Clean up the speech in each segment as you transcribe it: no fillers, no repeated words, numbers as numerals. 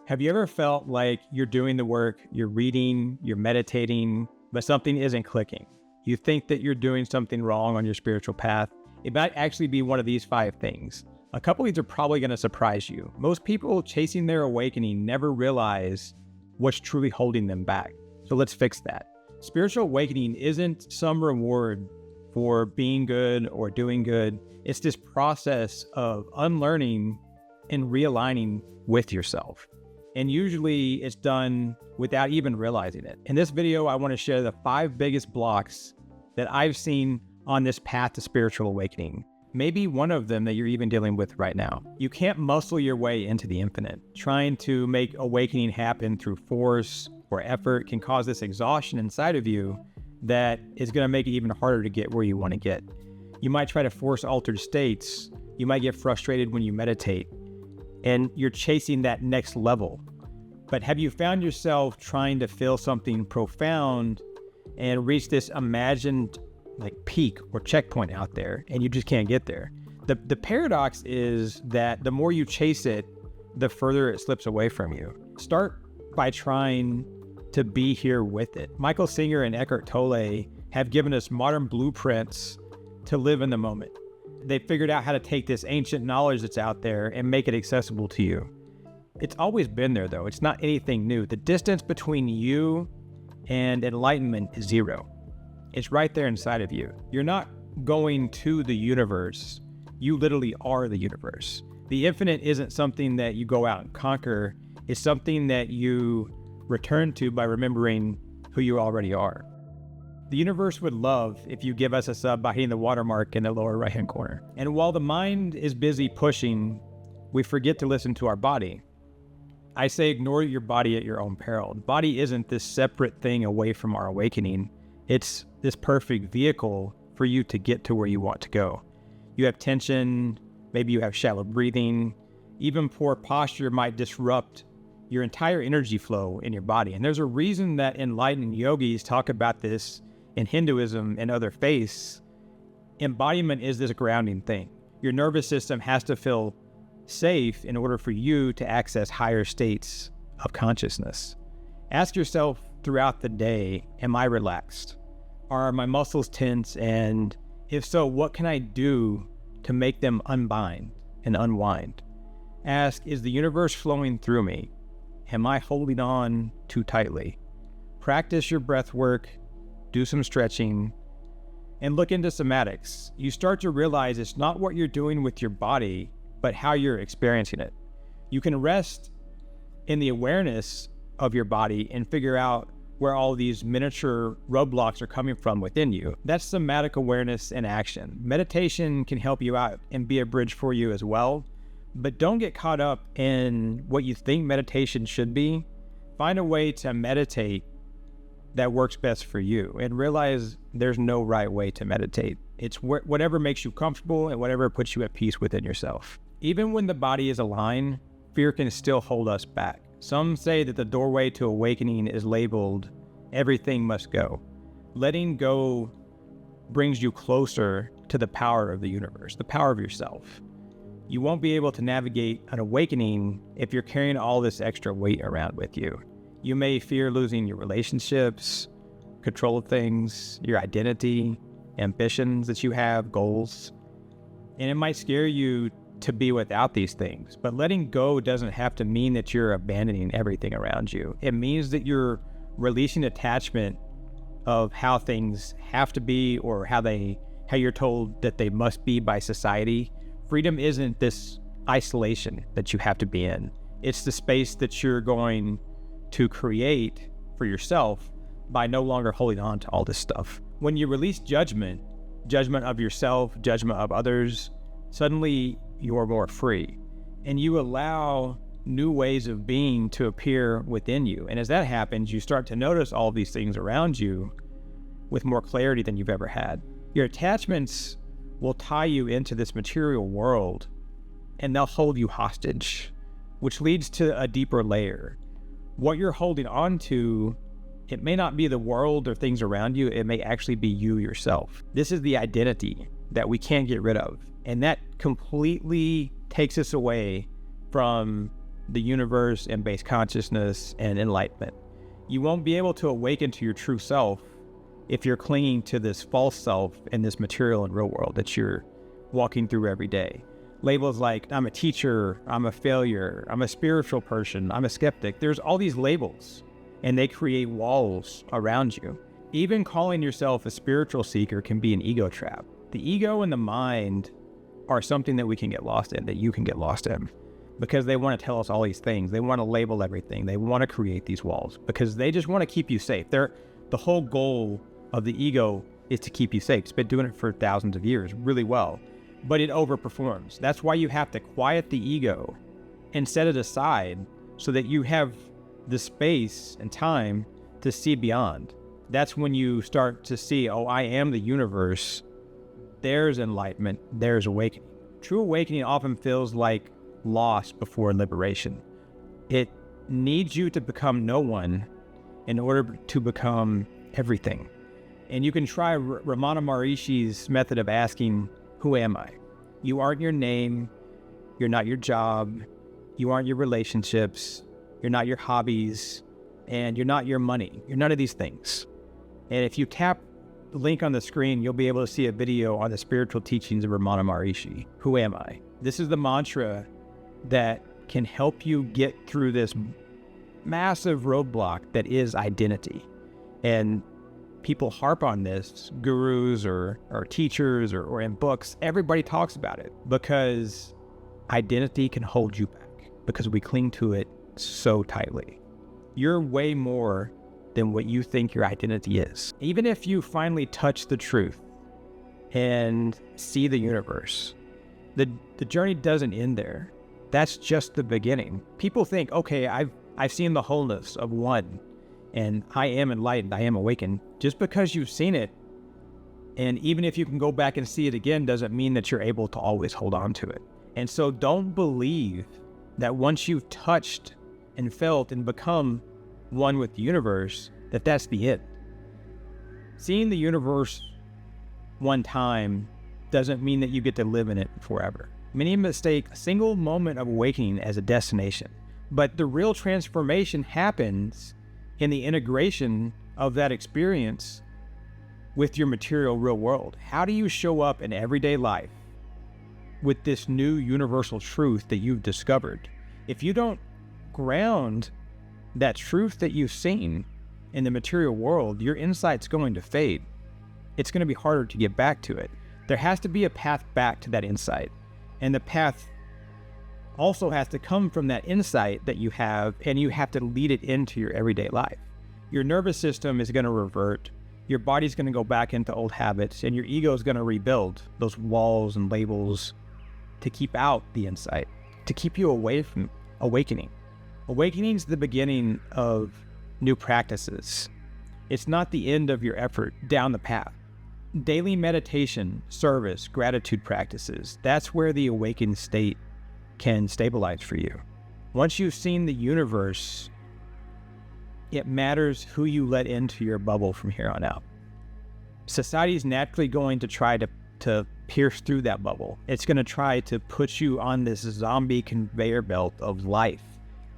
Have you ever felt like you're doing the work, you're reading, you're meditating, but something isn't clicking? You think that you're doing something wrong on your spiritual path. It might actually be one of these 5 things. A couple of these are probably going to surprise you. Most people chasing their awakening never realize what's truly holding them back. So let's fix that. Spiritual awakening isn't some reward for being good or doing good. It's this process of unlearning and realigning with yourself. And usually it's done without even realizing it. In this video, I want to share the 5 biggest blocks that I've seen on this path to spiritual awakening. Maybe one of them that you're even dealing with right now. You can't muscle your way into the infinite. Trying to make awakening happen through force or effort can cause this exhaustion inside of you that is going to make it even harder to get where you want to get. You might try to force altered states. You might get frustrated when you meditate, and you're chasing that next level. But have you found yourself trying to feel something profound and reach this imagined peak or checkpoint out there, and you just can't get there? The paradox is that the more you chase it, the further it slips away from you. Start by trying to be here with it. Michael Singer and Eckhart Tolle have given us modern blueprints to live in the moment. They figured out how to take this ancient knowledge that's out there and make it accessible to you. It's always been there, though. It's not anything new. The distance between you and enlightenment is 0. It's right there inside of you. You're not going to the universe. You literally are the universe. The infinite isn't something that you go out and conquer. It's something that you return to by remembering who you already are. The universe would love if you give us a sub by hitting the watermark in the lower right-hand corner. And while the mind is busy pushing, we forget to listen to our body. I say ignore your body at your own peril. The body isn't this separate thing away from our awakening. It's this perfect vehicle for you to get to where you want to go. You have tension, maybe you have shallow breathing, even poor posture might disrupt your entire energy flow in your body. And there's a reason that enlightened yogis talk about this in Hinduism and other faiths. Embodiment is this grounding thing. Your nervous system has to feel safe in order for you to access higher states of consciousness. Ask yourself throughout the day, am I relaxed? Are my muscles tense? And if so, what can I do to make them unbind and unwind? Ask, is the universe flowing through me? Am I holding on too tightly? Practice your breath work, do some stretching, and look into somatics. You start to realize it's not what you're doing with your body, but how you're experiencing it. You can rest in the awareness of your body and figure out where all these miniature roadblocks are coming from within you. That's somatic awareness in action. Meditation can help you out and be a bridge for you as well, but don't get caught up in what you think meditation should be. Find a way to meditate that works best for you, and realize there's no right way to meditate. It's whatever makes you comfortable and whatever puts you at peace within yourself. Even when the body is aligned, fear can still hold us back. Some say that the doorway to awakening is labeled, everything must go. Letting go brings you closer to the power of the universe, the power of yourself. You won't be able to navigate an awakening if you're carrying all this extra weight around with you. You may fear losing your relationships, control of things, your identity, ambitions that you have, goals. And it might scare you to be without these things. But letting go doesn't have to mean that you're abandoning everything around you. It means that you're releasing attachment of how things have to be, or how you're told that they must be by society. Freedom isn't this isolation that you have to be in. It's the space that you're going to create for yourself by no longer holding on to all this stuff. When you release judgment of yourself, judgment of others, suddenly you're more free, and you allow new ways of being to appear within you. And as that happens, you start to notice all these things around you with more clarity than you've ever had. Your attachments will tie you into this material world, and they'll hold you hostage, which leads to a deeper layer. What you're holding on to, it may not be the world or things around you, it may actually be you yourself. This is the identity that we can't get rid of. And that completely takes us away from the universe and base consciousness and enlightenment. You won't be able to awaken to your true self if you're clinging to this false self in this material and real world that you're walking through every day. Labels like, I'm a teacher, I'm a failure, I'm a spiritual person, I'm a skeptic. There's all these labels, and they create walls around you. Even calling yourself a spiritual seeker can be an ego trap. The ego and the mind are something that we can get lost in, that you can get lost in, because they want to tell us all these things. They want to label everything. They want to create these walls because they just want to keep you safe. The whole goal of the ego is to keep you safe. It's been doing it for thousands of years really well, but it overperforms. That's why you have to quiet the ego and set it aside so that you have the space and time to see beyond. That's when you start to see, oh, I am the universe. There's enlightenment. There's awakening. True awakening often feels like loss before liberation. It needs you to become no one in order to become everything. And you can try Ramana Maharishi's method of asking, who am I? You aren't your name. You're not your job. You aren't your relationships. You're not your hobbies. And you're not your money. You're none of these things. And if you tap the link on the screen, you'll be able to see a video on the spiritual teachings of Ramana Maharishi. Who am I? This is the mantra that can help you get through this massive roadblock that is identity. And people harp on this, gurus or teachers or in books. Everybody talks about it because identity can hold you back because we cling to it so tightly. You're way more than what you think your identity is. Even if you finally touch the truth and see the universe, the journey doesn't end there. That's just the beginning. People think, okay, I've seen the wholeness of one, and I am enlightened, I am awakened. Just because you've seen it, and even if you can go back and see it again, doesn't mean that you're able to always hold on to it. And so don't believe that once you've touched and felt and become one with the universe, that's the end. Seeing the universe one time doesn't mean that you get to live in it forever. Many mistake a single moment of awakening as a destination, but the real transformation happens in the integration of that experience with your material real world. How do you show up in everyday life with this new universal truth that you've discovered? If you don't ground that truth that you've seen in the material world, your insight's going to fade. It's going to be harder to get back to it. There has to be a path back to that insight. And the path also has to come from that insight that you have, and you have to lead it into your everyday life. Your nervous system is going to revert. Your body's going to go back into old habits, and your ego is going to rebuild those walls and labels to keep out the insight, to keep you away from awakening. Awakening is the beginning of new practices. It's not the end of your effort down the path. Daily meditation, service, gratitude practices, that's where the awakened state can stabilize for you. Once you've seen the universe, it matters who you let into your bubble from here on out. Society is naturally going to try to pierce through that bubble. It's going to try to put you on this zombie conveyor belt of life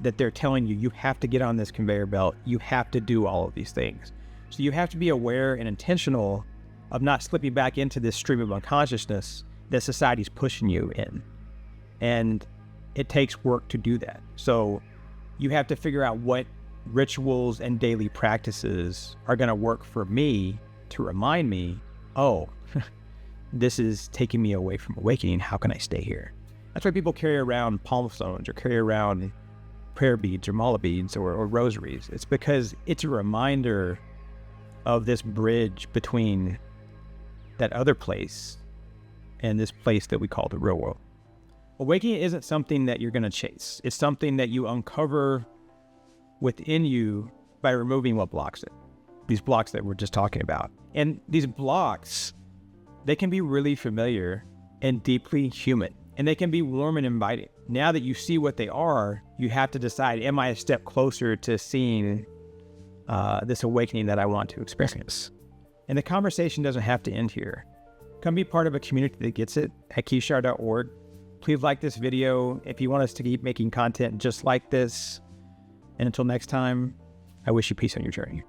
that they're telling you, you have to get on this conveyor belt. You have to do all of these things. So you have to be aware and intentional of not slipping back into this stream of unconsciousness that society's pushing you in. And it takes work to do that. So you have to figure out what rituals and daily practices are going to work for me to remind me, oh, this is taking me away from awakening. How can I stay here? That's why people carry around palm stones or carry around prayer beads or mala beads or rosaries. It's because it's a reminder of this bridge between that other place and this place that we call the real world. Awakening isn't something that you're going to chase. It's something that you uncover within you by removing what blocks it. These blocks that we're just talking about. And these blocks, they can be really familiar and deeply human. And they can be warm and inviting. Now that you see what they are, you have to decide, am I a step closer to seeing this awakening that I want to experience? And the conversation doesn't have to end here. Come be part of a community that gets it at keyshar.org. Please like this video if you want us to keep making content just like this. And until next time, I wish you peace on your journey.